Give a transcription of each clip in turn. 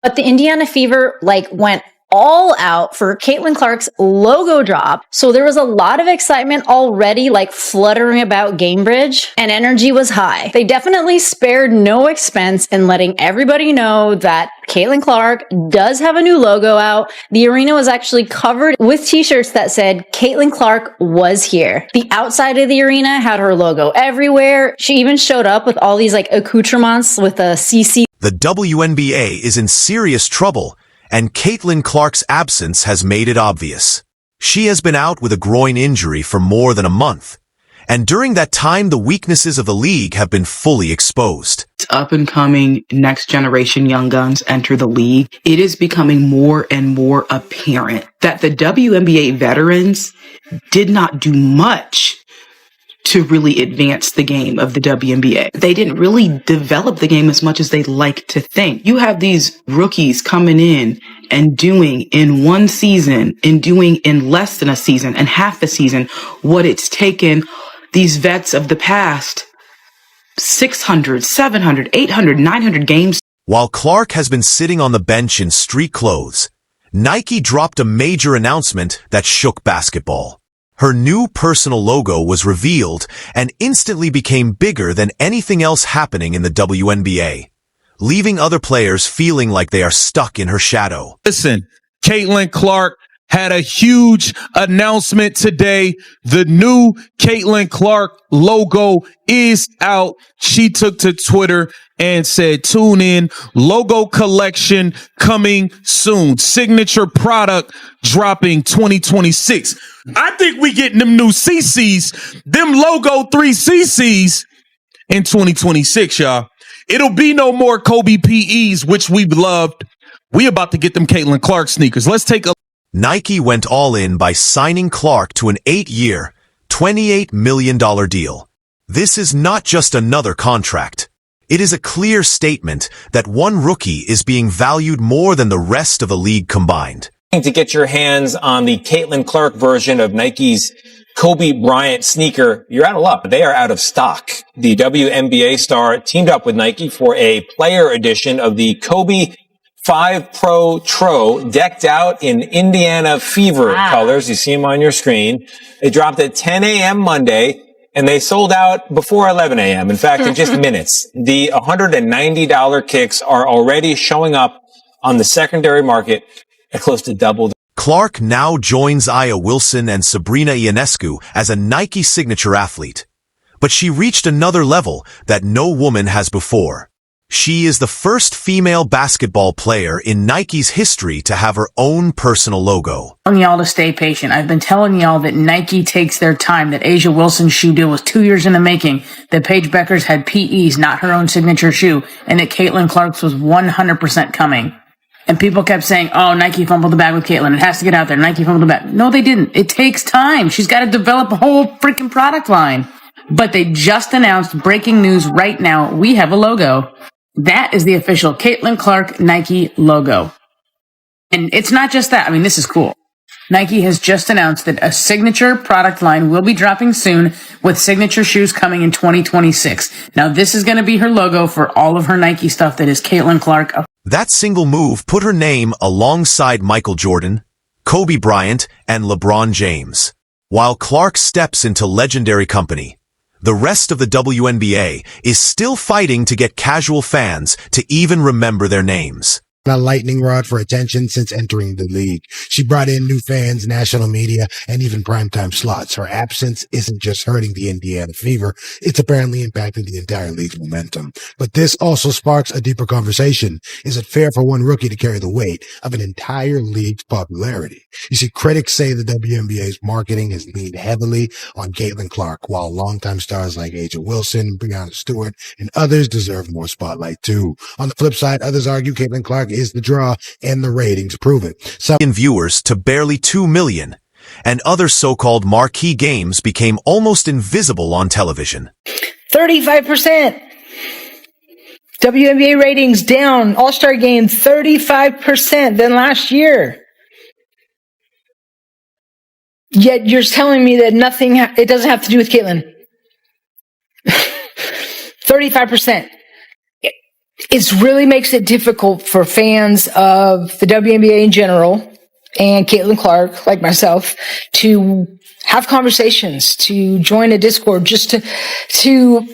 But the Indiana Fever went all out for Caitlin Clark's logo drop. So there was a lot of excitement already fluttering about Gamebridge, and energy was high. They definitely spared no expense in letting everybody know that Caitlin Clark does have a new logo out. The arena was actually covered with t-shirts that said Caitlin Clark was here. The outside of the arena had her logo everywhere. She even showed up with all these accoutrements with a CC. The WNBA is in serious trouble, and Caitlin Clark's absence has made it obvious. She has been out with a groin injury for more than a month, and during that time the weaknesses of the league have been fully exposed. Up and coming next generation young guns enter the league. It is becoming more and more apparent that the WNBA veterans did not do much to really advance the game of the WNBA. They didn't really develop the game as much as they like to think. You have these rookies coming in and doing in one season and doing in less than a season and half a season what it's taken these vets of the past 600, 700, 800, 900 games. While Clark has been sitting on the bench in street clothes, Nike dropped a major announcement that shook basketball. Her new personal logo was revealed and instantly became bigger than anything else happening in the WNBA, leaving other players feeling like they are stuck in her shadow. Listen, Caitlin Clark had a huge announcement today. The new Caitlin Clark logo is out. She took to Twitter and said, tune in, logo collection coming soon. Signature product dropping 2026. I think we getting them new CCs, them logo 3 CCs in 2026, y'all. It'll be no more Kobe PEs, which we've loved. We about to get them Caitlin Clark sneakers. Let's take a Nike went all in by signing Clark to an 8-year, $28 million deal. This is not just another contract. It is a clear statement that one rookie is being valued more than the rest of the league combined. To get your hands on the Caitlin Clark version of Nike's Kobe Bryant sneaker, you're out of luck, but they are out of stock. The WNBA star teamed up with Nike for a player edition of the Kobe 5 Pro Tro, decked out in Indiana Fever colors. You see them on your screen. They dropped at 10 a.m. Monday, and they sold out before 11 a.m. In fact, in just minutes. The $190 kicks are already showing up on the secondary market at close to double. Clark now joins Aya Wilson and Sabrina Ionescu as a Nike signature athlete. But she reached another level that no woman has before. She is the first female basketball player in Nike's history to have her own personal logo. I'm telling y'all to stay patient. I've been telling y'all that Nike takes their time, that A'ja Wilson's shoe deal was 2 years in the making, that Paige Beckers had PEs, not her own signature shoe, and that Caitlin Clark's was 100% coming. And people kept saying, oh, Nike fumbled the bag with Caitlin. It has to get out there. Nike fumbled the bag. No, they didn't. It takes time. She's got to develop a whole freaking product line. But they just announced, breaking news right now, we have a logo. That is the official Caitlin Clark Nike logo. And it's not just that. I mean, this is cool. Nike has just announced that a signature product line will be dropping soon with signature shoes coming in 2026. Now, this is going to be her logo for all of her Nike stuff that is Caitlin Clark. That single move put her name alongside Michael Jordan, Kobe Bryant, and LeBron James. While Clark steps into legendary company, the rest of the WNBA is still fighting to get casual fans to even remember their names. A lightning rod for attention since entering the league. She brought in new fans, national media, and even primetime slots. Her absence isn't just hurting the Indiana Fever, it's apparently impacting the entire league's momentum. But this also sparks a deeper conversation. Is it fair for one rookie to carry the weight of an entire league's popularity? You see, critics say the WNBA's marketing has leaned heavily on Caitlin Clark, while longtime stars like A'ja Wilson, Breonna Stewart, and others deserve more spotlight too. On the flip side, others argue Caitlin Clark is the draw, and the ratings prove it. Some viewers to barely 2 million, and other so-called marquee games became almost invisible on television. 35%. WNBA ratings down. All-Star game 35% than last year. Yet you're telling me that it doesn't have to do with Caitlin. 35%. it really makes it difficult for fans of the WNBA in general and Caitlin Clark, like myself, to have conversations, to join a Discord, just to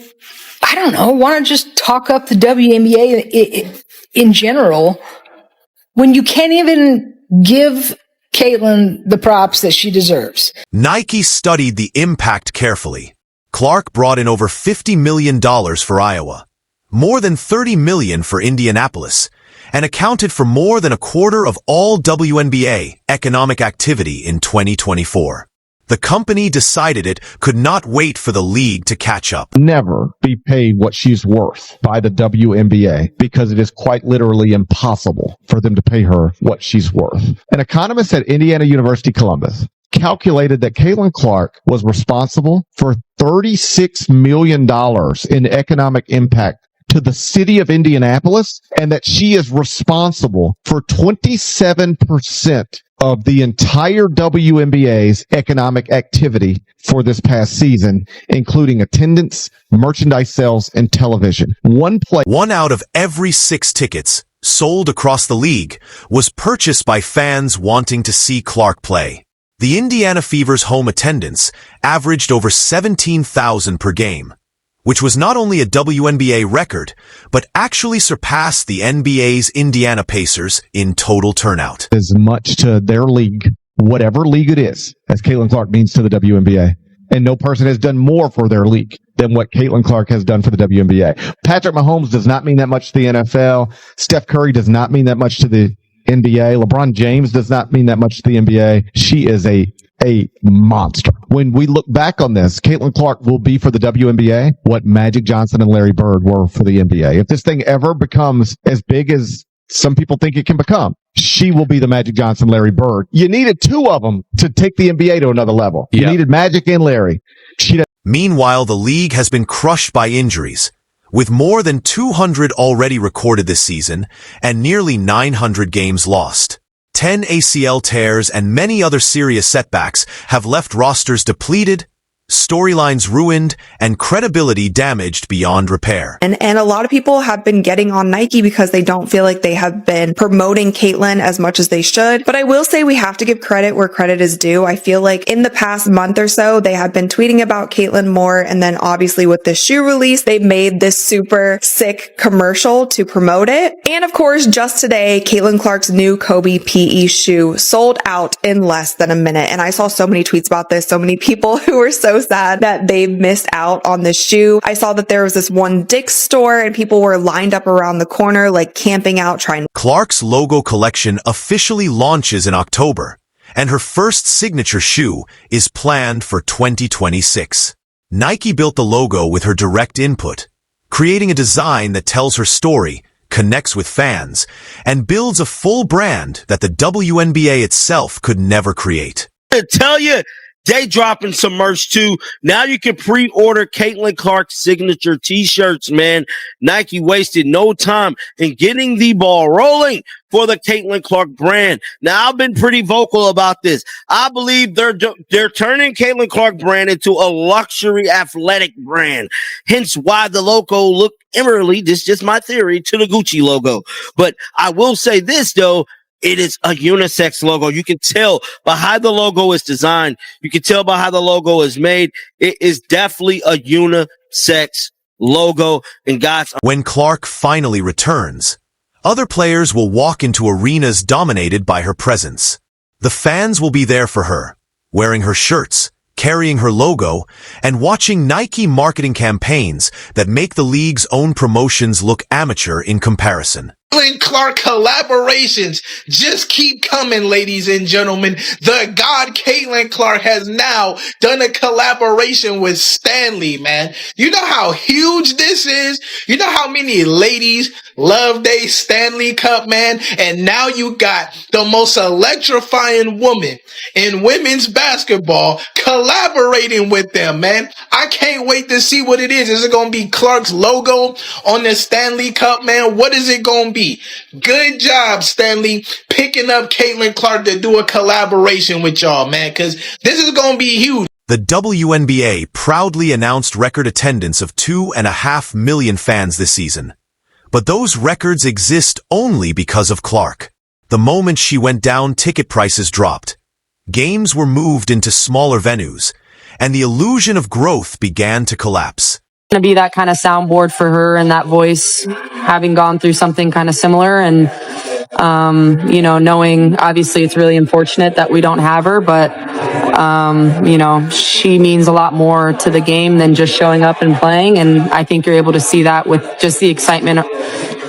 I don't know, want to just talk up the WNBA in general when you can't even give Caitlin the props that she deserves. Nike studied the impact carefully. Clark brought in over $50 million for Iowa, more than $30 million for Indianapolis, and accounted for more than a quarter of all WNBA economic activity in 2024. The company decided it could not wait for the league to catch up. Never be paid what she's worth by the WNBA because it is quite literally impossible for them to pay her what she's worth. An economist at Indiana University Columbus calculated that Caitlin Clark was responsible for $36 million in economic impact to the city of Indianapolis, and that she is responsible for 27% of the entire WNBA's economic activity for this past season, including attendance, merchandise sales, and television. One out of every 6 tickets sold across the league was purchased by fans wanting to see Clark play. The Indiana Fever's home attendance averaged over 17,000 per game, which was not only a WNBA record, but actually surpassed the NBA's Indiana Pacers in total turnout. As much to their league, whatever league it is, as Caitlin Clark means to the WNBA. And no person has done more for their league than what Caitlin Clark has done for the WNBA. Patrick Mahomes does not mean that much to the NFL. Steph Curry does not mean that much to the NBA. LeBron James does not mean that much to the NBA. She is a monster. When we look back on this, Caitlin Clark will be for the WNBA what Magic Johnson and Larry Bird were for the NBA. If this thing ever becomes as big as some people think it can become, she will be the Magic Johnson, Larry Bird. You needed 2 of them to take the NBA to another level. You needed Magic and Larry. Meanwhile, the league has been crushed by injuries, with more than 200 already recorded this season and nearly 900 games lost. 10 ACL tears and many other serious setbacks have left rosters depleted, storylines ruined, and credibility damaged beyond repair. And a lot of people have been getting on Nike because they don't feel like they have been promoting Caitlin as much as they should. But I will say we have to give credit where credit is due. I feel like in the past month or so, they have been tweeting about Caitlin more. And then obviously with the shoe release, they made this super sick commercial to promote it. And of course, just today, Caitlin Clark's new Kobe PE shoe sold out in less than a minute. And I saw so many tweets about this, so many people who were so sad that they missed out on this shoe. I saw that there was this one Dick's store and people were lined up around the corner, like camping out, trying. Clark's logo collection officially launches in October, and her first signature shoe is planned for 2026. Nike built the logo with her direct input, creating a design that tells her story, connects with fans, and builds a full brand that the WNBA itself could never create. I tell you, they dropping some merch too. Now you can pre-order Caitlin Clark signature t-shirts, man. Nike wasted no time in getting the ball rolling for the Caitlin Clark brand. Now I've been pretty vocal about this. I believe they're turning Caitlin Clark brand into a luxury athletic brand. Hence why the logo looked eerily, this is just my theory, to the Gucci logo. But I will say this though, it is a unisex logo. You can tell by how the logo is designed. You can tell by how the logo is made. It is definitely a unisex logo. And guys, when Clark finally returns, other players will walk into arenas dominated by her presence. The fans will be there for her, wearing her shirts, carrying her logo, and watching Nike marketing campaigns that make the league's own promotions look amateur in comparison. Caitlin Clark collaborations just keep coming, ladies and gentlemen. The God Caitlin Clark has now done a collaboration with Stanley, man. You know how huge this is? You know how many ladies love they Stanley Cup, man? And now you got the most electrifying woman in women's basketball collaborating with them, man. I can't wait to see what it is. Is it going to be Clark's logo on the Stanley Cup, man? What is it going to be? Good job, Stanley, picking up Caitlin Clark to do a collaboration with y'all, man, because this is going to be huge. The WNBA proudly announced record attendance of 2.5 million fans this season. But those records exist only because of Clark. The moment she went down, ticket prices dropped. Games were moved into smaller venues, and the illusion of growth began to collapse. To be that kind of soundboard for her and that voice, having gone through something kind of similar, and knowing obviously it's really unfortunate that we don't have her, but she means a lot more to the game than just showing up and playing, and I think you're able to see that with just the excitement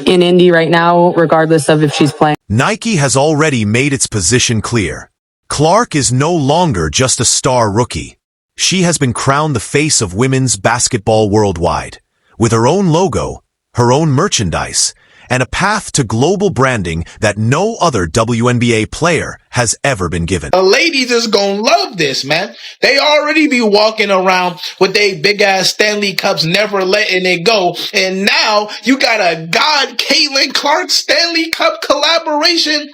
in Indy right now, regardless of if she's playing. Nike has already made its position clear. Clark is no longer just a star rookie. She has been crowned the face of women's basketball worldwide, with her own logo, her own merchandise, and a path to global branding that no other WNBA player has ever been given. The ladies is gonna love this, man. They already be walking around with they big ass Stanley Cups, never letting it go. And now you got a God Caitlin Clark Stanley Cup collaboration.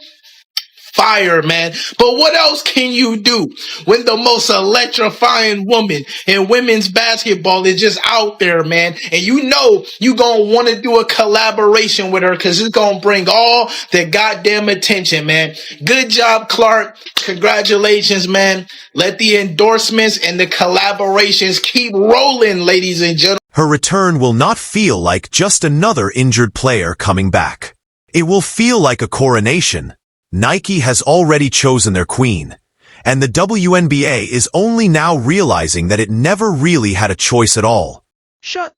Fire, man. But what else can you do when the most electrifying woman in women's basketball is just out there, man? And you know you gonna want to do a collaboration with her because it's gonna bring all the goddamn attention, man. Good job, Clark. Congratulations, man. Let the endorsements and the collaborations keep rolling, ladies and gentlemen. Her return will not feel like just another injured player coming back. It will feel like a coronation. Nike has already chosen their queen, and the WNBA is only now realizing that it never really had a choice at all. Shut